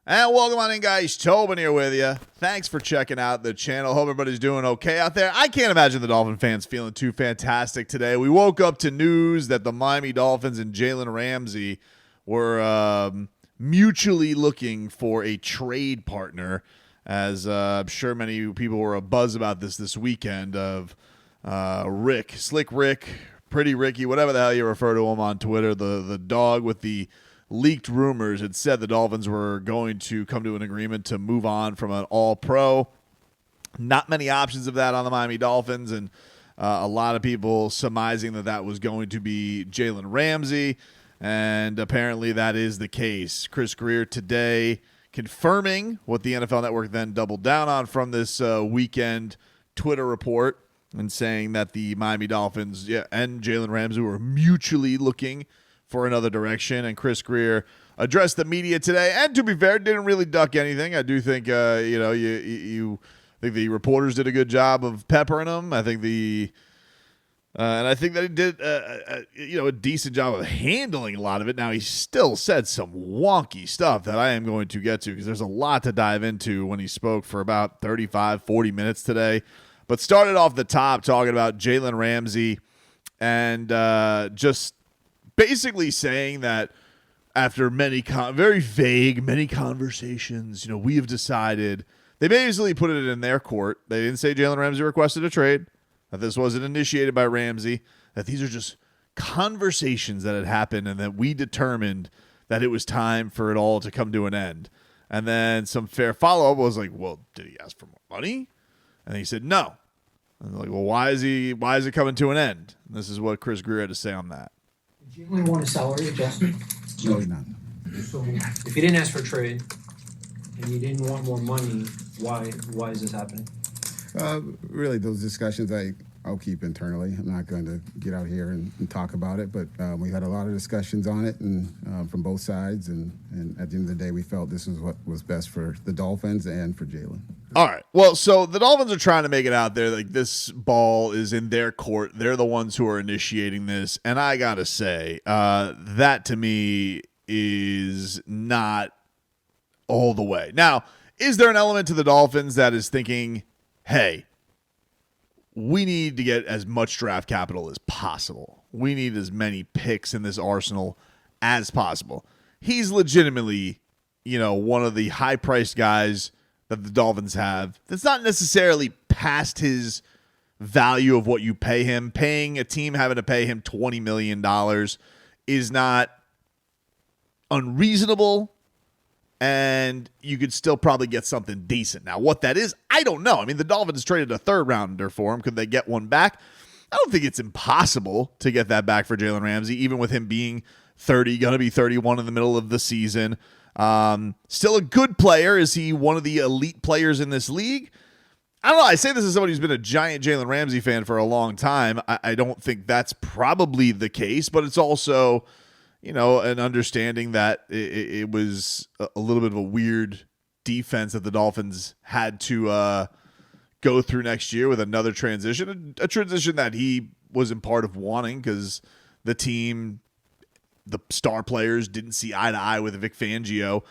And welcome on in, guys. Tobin here with you. Thanks for checking out the channel. Hope everybody's doing okay out there. I can't imagine the Dolphin fans feeling too fantastic today. We woke up to news that the Miami Dolphins and Jalen Ramsey were mutually looking for a trade partner, as I'm sure many people were abuzz about this weekend of Rick, Slick Rick, Pretty Ricky, whatever the hell you refer to him on Twitter, the dog with the leaked rumors had said the Dolphins were going to come to an agreement to move on from an all-pro. Not many options of that on the Miami Dolphins, and a lot of people surmising that was going to be Jalen Ramsey, and apparently that is the case. Chris Grier today confirming what the NFL Network then doubled down on from this weekend Twitter report, and saying that the Miami Dolphins and Jalen Ramsey were mutually looking for another direction. And Chris Grier addressed the media today, and to be fair, didn't really duck anything. I do think you think the reporters did a good job of peppering him. I think and I think that he did a decent job of handling a lot of it. Now, he still said some wonky stuff that I am going to get to, because there's a lot to dive into when he spoke for about 35-40 minutes today. But started off the top talking about Jalen Ramsey and just basically saying that after many very vague conversations, we have decided. They basically put it in their court. They didn't say Jalen Ramsey requested a trade, that this wasn't initiated by Ramsey, that these are just conversations that had happened, and that we determined that it was time for it all to come to an end. And then some fair follow-up was like, well, did he ask for more money? And he said no. And they're like, well, why is it coming to an end? And this is what Chris Grier had to say on that. Did you really want a salary adjustment? No, not. So if you didn't ask for a trade and you didn't want more money, why is this happening? Really, those discussions I'll keep internally. I'm not going to get out here and talk about it, but we had a lot of discussions on it, and from both sides, and at the end of the day, we felt this was what was best for the Dolphins and for Jalen. All right. Well, so the Dolphins are trying to make it out there like this ball is in their court. They're the ones who are initiating this, and I got to say, that to me is not all the way. Now, is there an element to the Dolphins that is thinking, hey, we need to get as much draft capital as possible. We need as many picks in this arsenal as possible. He's legitimately, one of the high-priced guys that the Dolphins have. That's not necessarily past his value of what you pay him. Paying a team having to pay him $20 million is not unreasonable, and you could still probably get something decent. Now, what that is, I don't know. I mean, the Dolphins traded a third-rounder for him. Could they get one back? I don't think it's impossible to get that back for Jalen Ramsey, even with him being 30, going to be 31 in the middle of the season. Still a good player. Is he one of the elite players in this league? I don't know. I say this as somebody who's been a giant Jalen Ramsey fan for a long time. I don't think that's probably the case, but it's also an understanding that it was a little bit of a weird defense that the Dolphins had to go through next year with another transition, a transition that he wasn't part of wanting, because the team, the star players, didn't see eye to eye with Vic Fangio.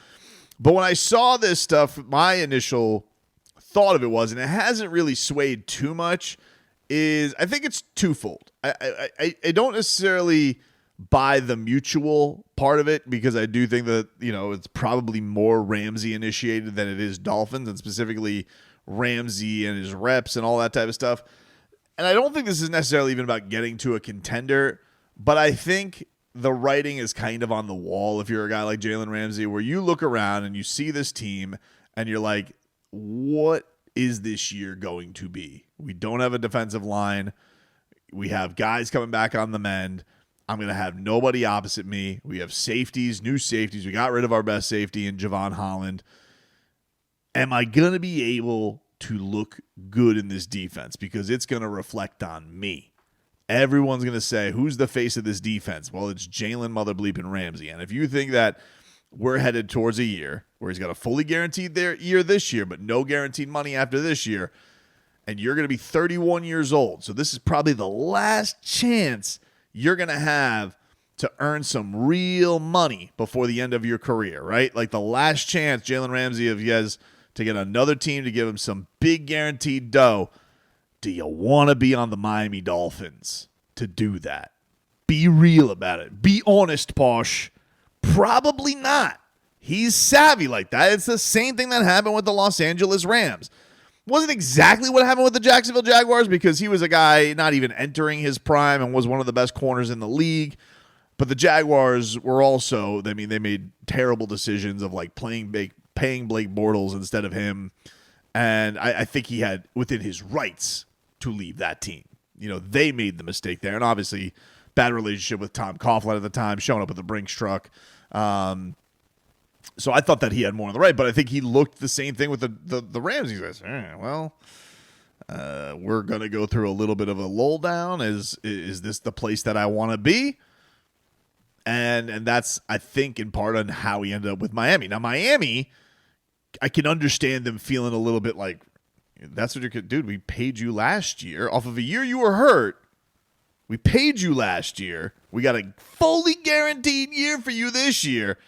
But when I saw this stuff, my initial thought of it was, and it hasn't really swayed too much, is I think it's twofold. I don't necessarily buy the mutual part of it, because I do think that, it's probably more Ramsey initiated than it is Dolphins, and specifically Ramsey and his reps and all that type of stuff. And I don't think this is necessarily even about getting to a contender, but I think the writing is kind of on the wall if you're a guy like Jalen Ramsey, where you look around and you see this team and you're like, what is this year going to be? We don't have a defensive line. We have guys coming back on the mend. I'm going to have nobody opposite me. We have safeties, new safeties. We got rid of our best safety in Javon Holland. Am I going to be able to look good in this defense? Because it's going to reflect on me. Everyone's going to say, who's the face of this defense? Well, it's Jalen Mother Bleeping Ramsey. And if you think that we're headed towards a year where he's got a fully guaranteed year this year, but no guaranteed money after this year, and you're going to be 31 years old, so this is probably the last chance you're going to have to earn some real money before the end of your career, right? Like the last chance Jalen Ramsey has to get another team to give him some big guaranteed dough. Do you want to be on the Miami Dolphins to do that? Be real about it. Be honest, Posh. Probably not. He's savvy like that. It's the same thing that happened with the Los Angeles Rams. Wasn't exactly what happened with the Jacksonville Jaguars because he was a guy not even entering his prime and was one of the best corners in the league. But the Jaguars were also, they made terrible decisions of like paying Blake Bortles instead of him. And I think he had within his rights to leave that team. They made the mistake there. And obviously, bad relationship with Tom Coughlin at the time, showing up with the Brinks truck. So I thought that he had more on the right, but I think he looked the same thing with the Rams. He says, we're going to go through a little bit of a lull down. Is this the place that I want to be? And that's, I think, in part on how he ended up with Miami. Now, Miami, I can understand them feeling a little bit like, that's what dude, we paid you last year off of a year you were hurt. We paid you last year. We got a fully guaranteed year for you this year.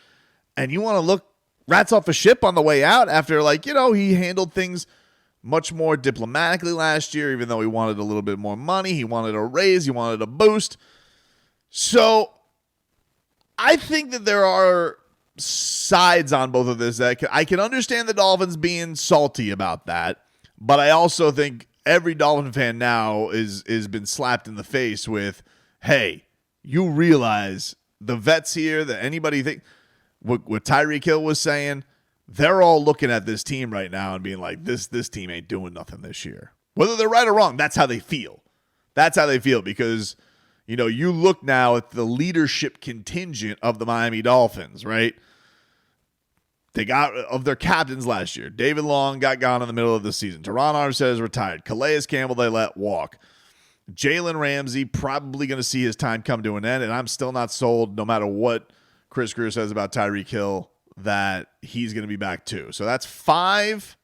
And you want to look rats off a ship on the way out after, he handled things much more diplomatically last year, even though he wanted a little bit more money. He wanted a raise. He wanted a boost. So I think that there are sides on both of this. That I can understand the Dolphins being salty about that, but I also think every Dolphin fan now is been slapped in the face with, hey, you realize the vets here that anybody think what Tyreek Hill was saying, they're all looking at this team right now and being like, this team ain't doing nothing this year. Whether they're right or wrong, that's how they feel. That's how they feel because, you look now at the leadership contingent of the Miami Dolphins, right? They got of their captains last year. David Long got gone in the middle of the season. Teron Armstead is retired. Calais Campbell they let walk. Jalen Ramsey probably going to see his time come to an end, and I'm still not sold, no matter what Chris Grier says about Tyreek Hill, that he's going to be back too. So that's 5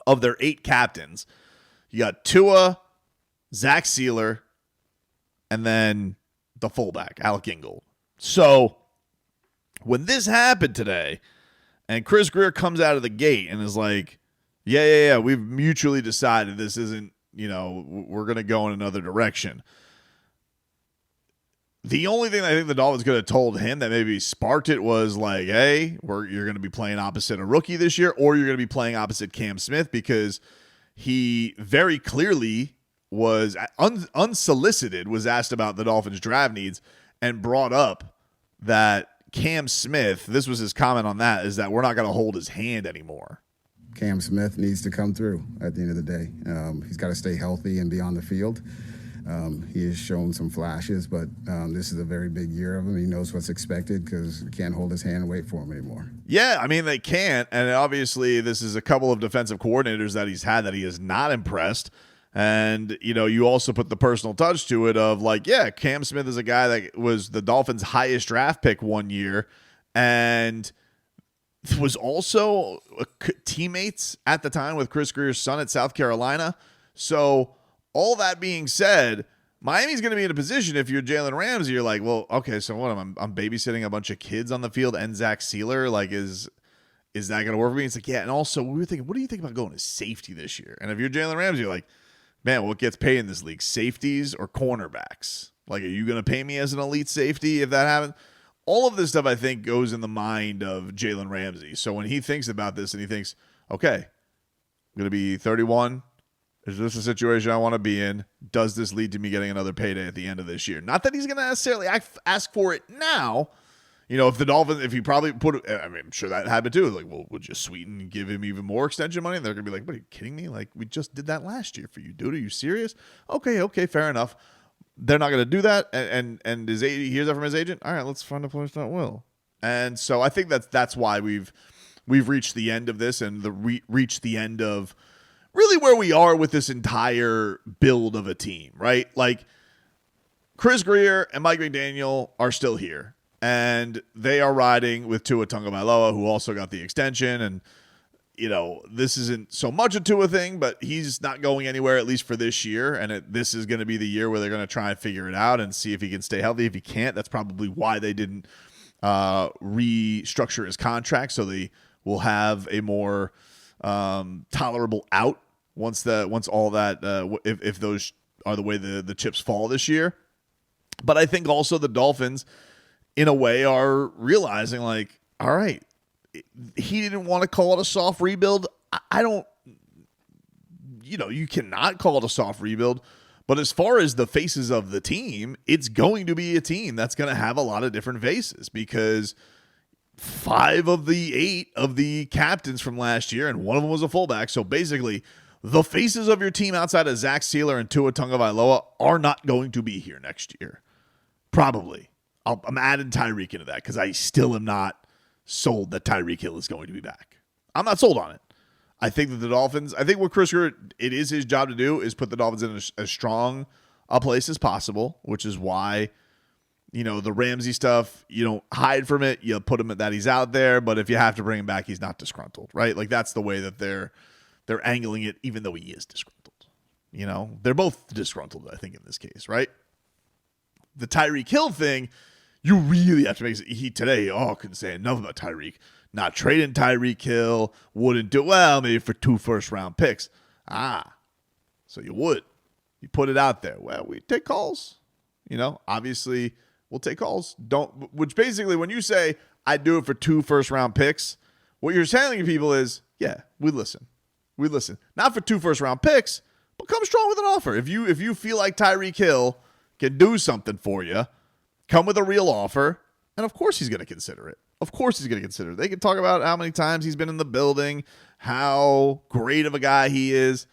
of their 8 captains. You got Tua, Zach Sealer, and then the fullback, Alec Ingold. So when this happened today, and Chris Grier comes out of the gate and is like, yeah, we've mutually decided this isn't, we're going to go in another direction. The only thing I think the Dolphins could have told him that maybe sparked it was like, hey, you're going to be playing opposite a rookie this year, or you're going to be playing opposite Cam Smith, because he very clearly was unsolicited, was asked about the Dolphins draft needs and brought up that Cam Smith, this was his comment on that, is that we're not going to hold his hand anymore. Cam Smith needs to come through at the end of the day. He's got to stay healthy and be on the field. He has shown some flashes, but this is a very big year of him. He knows what's expected because we can't hold his hand and wait for him anymore. Yeah, they can't. And obviously this is a couple of defensive coordinators that he's had that he has not impressed. And, you also put the personal touch to it of like, yeah, Cam Smith is a guy that was the Dolphins' highest draft pick one year and was also teammates at the time with Chris Grier's son at South Carolina. So all that being said, Miami's going to be in a position, if you're Jalen Ramsey, you're like, well, okay, so what? I'm babysitting a bunch of kids on the field and Zach Sealer. Like, is that going to work for me? It's like, yeah. And also, we were thinking, what do you think about going to safety this year? And if you're Jalen Ramsey, you're like, man, what gets paid in this league, safeties or cornerbacks? Like, are you going to pay me as an elite safety if that happens? All of this stuff, I think, goes in the mind of Jalen Ramsey. So when he thinks about this and he thinks, okay, I'm going to be 31. Is this a situation I want to be in? Does this lead to me getting another payday at the end of this year? Not that he's going to necessarily ask for it now. If the Dolphins, if he probably I'm sure that happened too. Like, well, would you sweeten and give him even more extension money? And they're going to be like, what, are you kidding me? Like, we just did that last year for you, dude. Are you serious? Okay, fair enough. They're not going to do that. And his agent, he hears that from his agent. All right, let's find a place that will. And so I think that's why we've reached the end of this and reached the end of really where we are with this entire build of a team, right? Like, Chris Grier and Mike McDaniel are still here. And they are riding with Tua Tagovailoa, who also got the extension. And this isn't so much a Tua thing, but he's not going anywhere, at least for this year. And this is going to be the year where they're going to try and figure it out and see if he can stay healthy. If he can't, that's probably why they didn't restructure his contract. So they will have a more tolerable out once all that, if those are the way the chips fall this year. But I think also the Dolphins, in a way, are realizing, like, all right, he didn't want to call it a soft rebuild. I don't, you cannot call it a soft rebuild. But as far as the faces of the team, it's going to be a team that's going to have a lot of different faces, because 5 of the 8 of the captains from last year, and one of them was a fullback. So basically, the faces of your team outside of Zach Sealer and Tua Tagovailoa are not going to be here next year. Probably. I'm adding Tyreek into that because I still am not sold that Tyreek Hill is going to be back. I'm not sold on it. I think that the Dolphins, what Chris Grier, it is his job to do, is put the Dolphins in as strong a place as possible, which is why, the Ramsey stuff, you don't hide from it. You put him at that he's out there, but if you have to bring him back, he's not disgruntled, right? Like, that's the way that they're angling it, even though he is disgruntled. They're both disgruntled, I think, in this case, right? The Tyreek Hill thing, you really have to make it. Today, couldn't say enough about Tyreek. Not trading Tyreek Hill, wouldn't do well, maybe for 2 first-round picks. So you would. You put it out there. Well, we take calls. Obviously, we'll take calls. Which basically, when you say, I'd do it for 2 first-round picks, what you're telling to people is, yeah, we listen. We listen. Not for 2 first-round picks, but come strong with an offer. If you feel like Tyreek Hill can do something for you, come with a real offer, and of course he's going to consider it. Of course he's going to consider it. They can talk about how many times he's been in the building, how great of a guy he is.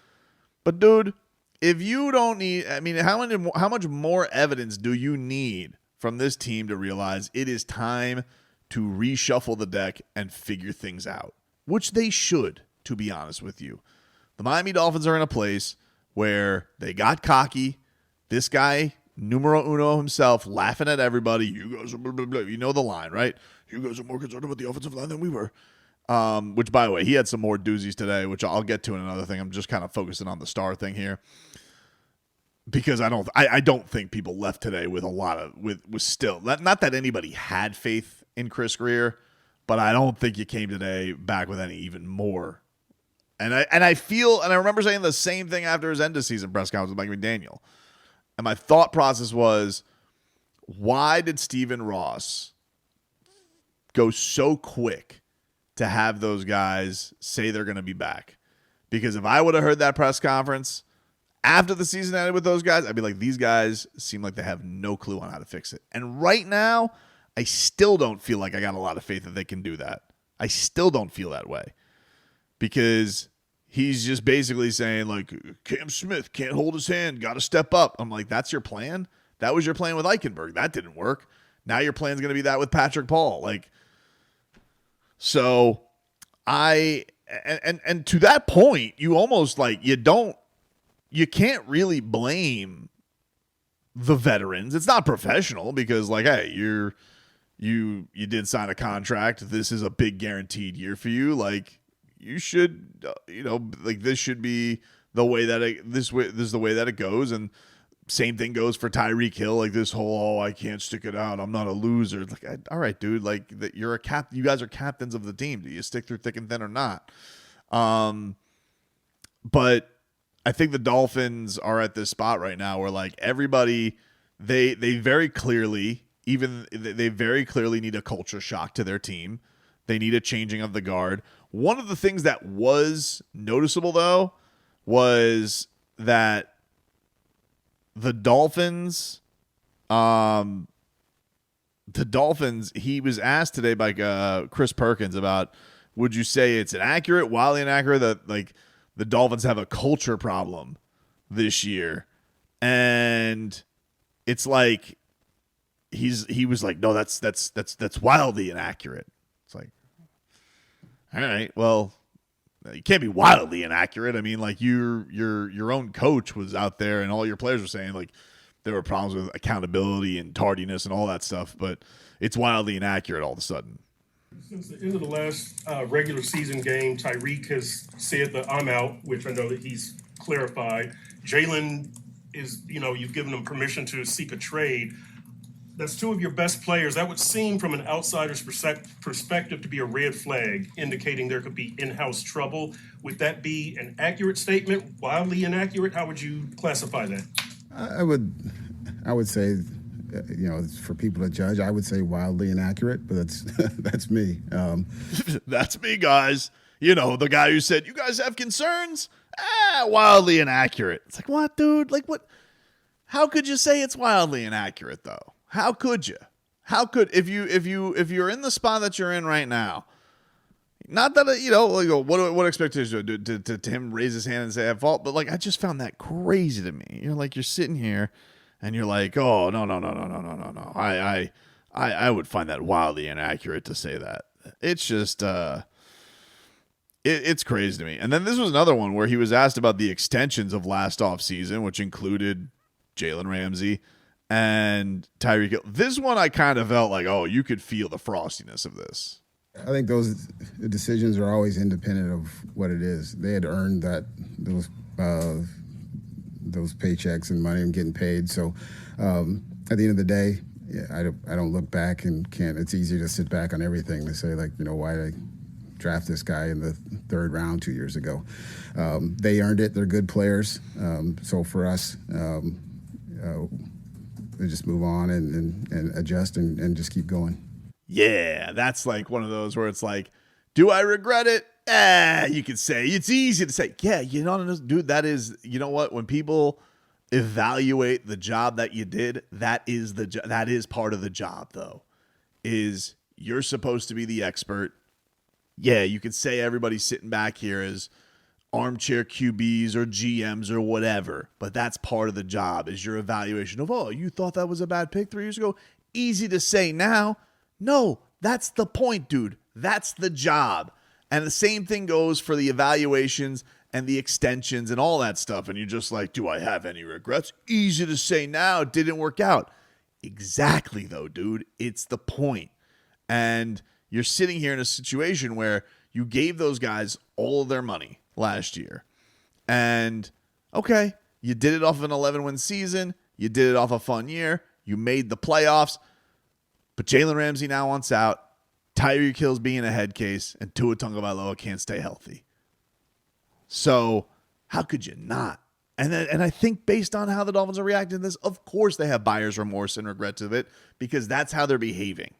But, dude, if you don't need, how much more evidence do you need from this team to realize it is time to reshuffle the deck and figure things out? Which they should, to be honest with you. The Miami Dolphins are in a place where they got cocky. This guy, numero uno himself, laughing at everybody. You guys are blah, blah, blah. You know the line, right? You guys are more concerned about the offensive line than we were. Which, by the way, he had some more doozies today, which I'll get to in another thing. I'm just kind of focusing on the star thing here, because I don't think people left today with a lot of with still not that anybody had faith in Chris Grier, but I don't think you came today back with any even more. And I remember saying the same thing after his end of season press conference with Mike McDaniel. And my thought process was, why did Stephen Ross go so quick to have those guys say they're going to be back? Because if I would have heard that press conference after the season ended with those guys, I'd be like, these guys seem like they have no clue on how to fix it. And right now, I still don't feel like I got a lot of faith that they can do that. I still don't feel that way, because he's just basically saying, like, Cam Smith can't hold his hand, got to step up. I'm like, that's your plan? That was your plan with Eichenberg. That didn't work. Now your plan's going to be that with Patrick Paul. Like, so and to that point, you almost like, you can't really blame the veterans. It's not professional, because, like, hey, you did sign a contract. This is a big guaranteed year for you. Like, you should, like, this should be the way that this is the way that it goes. And same thing goes for Tyreek Hill. Like, this whole, I can't stick it out, I'm not a loser. Like, all right, dude. Like, that you're a cap. You guys are captains of the team. Do you stick through thick and thin or not? But I think the Dolphins are at this spot right now where, like, everybody, they very clearly need a culture shock to their team. They need a changing of the guard. One of the things that was noticeable, though, was that the Dolphins, he was asked today by Chris Perkins about, would you say it's inaccurate, wildly inaccurate, that, like, the Dolphins have a culture problem this year? And it's like, he was like, no, that's wildly inaccurate. It's like, all right, well, you can't be wildly inaccurate. I mean, like, your own coach was out there and all your players were saying, like, there were problems with accountability and tardiness and all that stuff, but it's wildly inaccurate all of a sudden. Since the end of the last regular season game, Tyreek has said that I'm out, which I know that he's clarified. Jalen is, you've given him permission to seek a trade. That's two of your best players. That would seem from an outsider's perspective to be a red flag, indicating there could be in-house trouble. Would that be an accurate statement, wildly inaccurate? How would you classify that? I would say, for people to judge, I would say wildly inaccurate, but that's me. That's me, guys. The guy who said, you guys have concerns? Wildly inaccurate. It's like, what, dude? Like, what? How could you say it's wildly inaccurate, though? How could you? How could, if you're in the spot that you're in right now, not that, what expectations to him raise his hand and say at fault, but like, I just found that crazy to me. You're sitting here and you're like, oh, no. I would find that wildly inaccurate to say that. It's just, it's crazy to me. And then this was another one where he was asked about the extensions of last offseason, which included Jalen Ramsey and Tyreek Hill. This one I kind of felt like, oh, you could feel the frostiness of this. I think those decisions are always independent of what it is. They had earned those paychecks and money and getting paid. So at the end of the day, I don't look back and can't. It's easy to sit back on everything to say, like, why did I draft this guy in the third round 2 years ago? They earned it. They're good players. So for us, we just move on and adjust and just keep going. Yeah, that's like one of those where it's like, do I regret it? You could say, it's easy to say, yeah, dude, that is, what? When people evaluate the job that you did, that is part of the job, though, is you're supposed to be the expert. Yeah, you could say everybody's sitting back here as armchair QBs or GMs or whatever, but that's part of the job, is your evaluation of, oh, you thought that was a bad pick 3 years ago? Easy to say now. No, that's the point, dude. That's the job. And the same thing goes for the evaluations and the extensions and all that stuff. And you're just like, do I have any regrets? Easy to say now, it didn't work out. Exactly, though, dude. It's the point. And you're sitting here in a situation where you gave those guys all of their money last year. And, okay, you did it off of an 11-win season. You did it off a fun year. You made the playoffs. But Jalen Ramsey now wants out. Tyreek Hill's being a head case. And Tua Tagovailoa can't stay healthy. So how could you not? And I think based on how the Dolphins are reacting to this, of course they have buyer's remorse and regret of it, because that's how they're behaving.